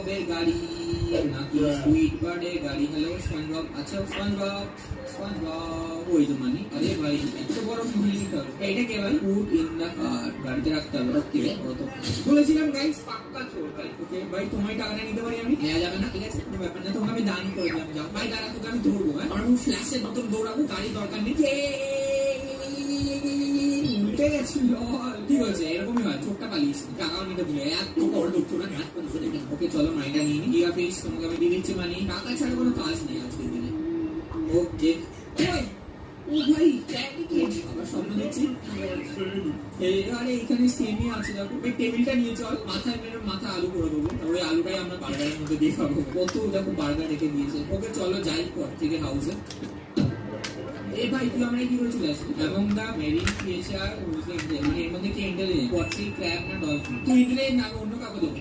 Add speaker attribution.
Speaker 1: ববের গাড়ি নাকি সুইট বার্ডের গাড়ি? Hello SpongeBob. আচ্ছা স্পঞ্জবব, স্পঞ্জবব ওই তো মানি। আরে ভাই এত বড় ভুল লিখতে হবে। এইটা কে ভাই? পুট ইন দা কার, গাড়িতে রাখতে হবে। ওকে কত বলেছিলাম গাইস, পাক্কা চোর ভাই। ওকে ভাই তোমার টাকাটা নিতে পারি আমি? নেওয়া যাবে না, ঠিক আছে কোনো ব্যাপার না, তোমাকে আমি দান করে দিলাম। যাও ভাই, দাঁড়া তোকে আমি ধরবো। হ্যাঁ আমার ফ্ল্যাশের মতন দৌড়াবো, গাড়ি দরকার নেই। উল্টে গেছিল। ঠিক আছে এরকমই হয়, চোখটা পালিয়েছি, টাকাও নিতে ভুলে এত বড় লোকটা ঘাট করে ধরে। ওকে চলো মাইটা নিয়ে নি। গিয়া ফিস তোমাকে আমি দিয়ে দিচ্ছি মানি। টাকা ছাড়া কোনো কাজ নেই আজকের দিনে। ওকে ও ভাই ক্যান্ডিকেট আবার স্বপ্ন দেখছি। আরে এখানে সেমই আছে, দেখো ওই টেবিলটা নিয়ে চল, মাথায় মেরে মাথা আলু করে দেবো। ওই আলুটাই আমরা বার্গারের মধ্যে দিয়ে খাবো। কত দেখো বার্গার রেখে দিয়েছে। ওকে চলো যাই পর থেকে হাউসে। এই ভাই তুই আমরা কি করে চলে আসবি? এবং দা মেরিন ক্রিয়েচার মানে এর মধ্যে কি ইন্টেলিজেন্ট পট্রি ক্র্যাব না ডলফিন? তুই ইন্টেলিজেন্ট না, অন্য কাউকে দেবো।